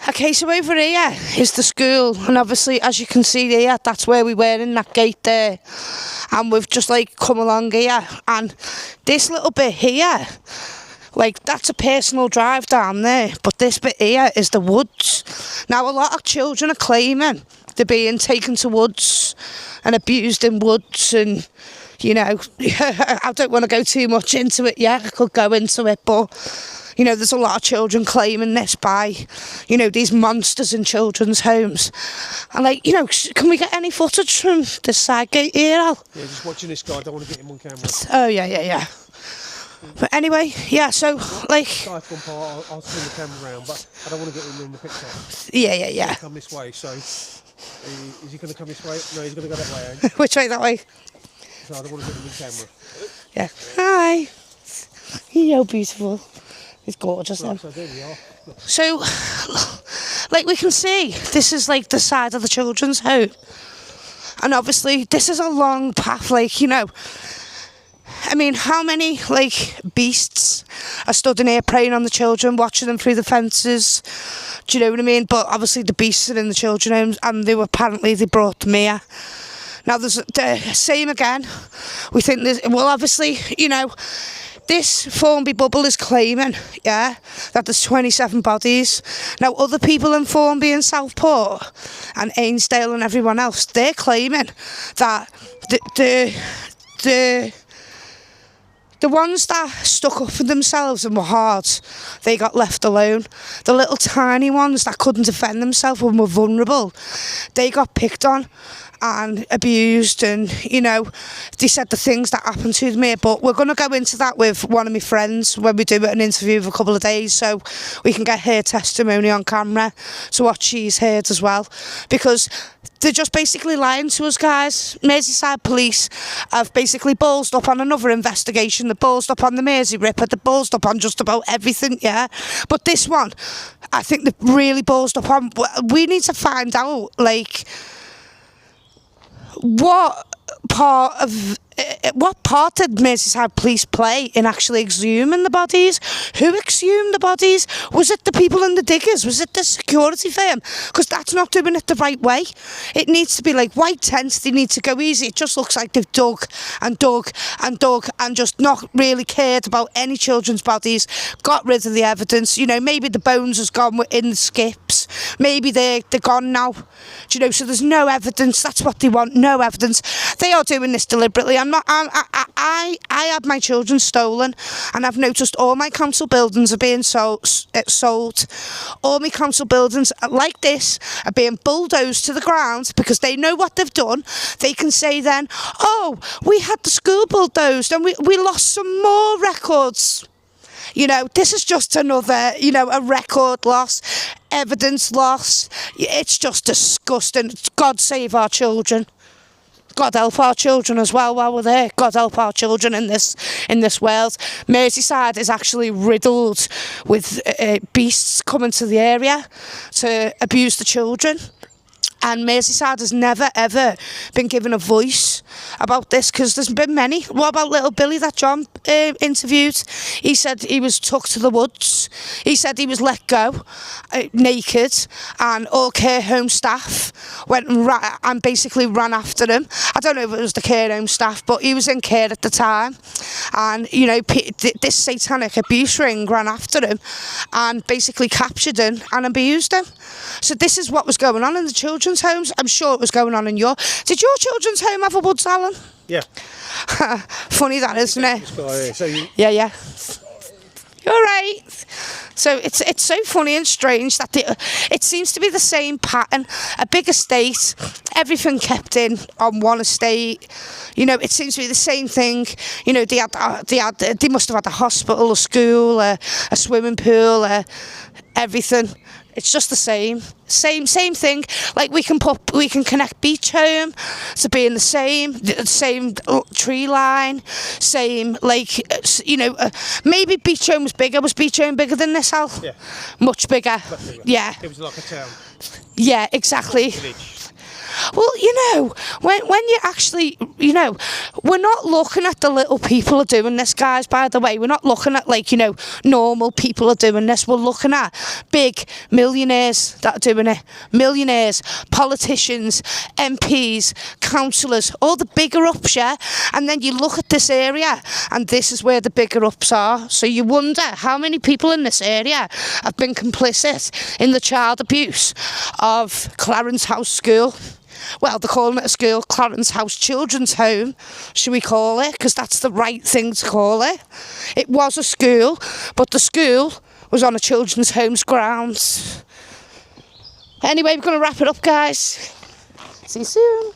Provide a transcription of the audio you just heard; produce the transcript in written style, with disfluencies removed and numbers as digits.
Okay, so over here is the school, and obviously, as you can see here, that's where we were in that gate there. And we've just like come along here, and this little bit here, like that's a personal drive down there, but this bit here is the woods. Now, a lot of children are claiming they're being taken to woods and abused in woods, and you know, I don't want to go too much into it yet. I could go into it, but you know, there's a lot of children claiming this by, you know, these monsters in children's homes. And like, you know, can we get any footage from this side gate here, Al? Yeah, just watching this guy, I don't want to get him on camera. Oh, yeah. But anyway, yeah, so, like... I'll swing the camera around, but I don't want to get him in the picture. Yeah. Come this way, so... Is he going to come this way? No, he's going to go that way. Which way, that way? So I don't want to get him in camera. Yeah. Hi. You're beautiful. It's gorgeous then. So there we are. So, like we can see, this is like the side of the children's home. And obviously, this is a long path, like, you know. I mean, how many, like, beasts are stood in here preying on the children, watching them through the fences? Do you know what I mean? But obviously, the beasts are in the children's homes, and they brought them here. Now, there's the same again. We think there's, well, obviously, you know, this Formby bubble is claiming, yeah, that there's 27 bodies. Now, other people in Formby and Southport and Ainsdale and everyone else, they're claiming that the ones that stuck up for themselves and were hard, they got left alone. The little tiny ones that couldn't defend themselves and were vulnerable, they got picked on and abused, and you know, they said the things that happened to me. But we're going to go into that with one of my friends when we do an interview for a couple of days, so we can get her testimony on camera to what she's heard as well, because they're just basically lying to us, guys. Merseyside police have basically ballsed up on another investigation. They're ballsed up on the Mersey Ripper. They're ballsed up on just about everything, yeah. But this one, I think they're really ballsed up on. We need to find out, like, what part did Merseyside police play in actually exhuming the bodies? Who exhumed the bodies? Was it the people in the diggers? Was it the security firm? Because that's not doing it the right way. It needs to be like white tents. They need to go easy. It just looks like they've dug and just not really cared about any children's bodies, got rid of the evidence. You know, maybe the bones has gone in the skips. Maybe they're gone now. Do you know, so there's no evidence. That's what they want, no evidence. They are doing this deliberately. I had my children stolen, and I've noticed all my council buildings are being sold. All my council buildings like this are being bulldozed to the ground because they know what they've done. They can say then, oh, we had the school bulldozed and we lost some more records. You know, this is just another, you know, a record loss, evidence loss. It's just disgusting. God save our children. God help our children as well while we're there. God help our children in this world. Merseyside is actually riddled with beasts coming to the area to abuse the children. And Merseyside has never, ever been given a voice about this, because there's been many. What about little Billy that John interviewed? He said he was took to the woods. He said he was let go, naked, and all care home staff went and basically ran after him. I don't know if it was the care home staff, but he was in care at the time. And, you know, this satanic abuse ring ran after him and basically captured him and abused him. So this is what was going on in the children's homes. I'm sure it was going on in your... Did your children's home have a woods, Alan? Yeah. Funny that, isn't it? This guy here, so Yeah. You're right. So it's so funny and strange that it seems to be the same pattern. A big estate, everything kept in on one estate. You know, it seems to be the same thing. You know, they must have had a hospital, a school, a swimming pool, everything. It's just the same thing. Like we can connect Beach Home to being the same tree line, same, like, you know, maybe Beach Home was bigger. Was Beach Home bigger than this, Al? Yeah. Much bigger. Much bigger. Yeah. It was like a town. Yeah, exactly. Well, you know, when you actually, you know, we're not looking at the little people are doing this, guys, by the way. We're not looking at, like, you know, normal people are doing this. We're looking at big millionaires that are doing it. Millionaires, politicians, MPs, councillors, all the bigger ups, yeah? And then you look at this area, and this is where the bigger ups are. So you wonder how many people in this area have been complicit in the child abuse of Clarence House School. Well, they're calling it a school, Clarence House Children's Home, should we call it? Because that's the right thing to call it. It was a school, but the school was on a children's home's grounds. Anyway, we're going to wrap it up, guys. See you soon.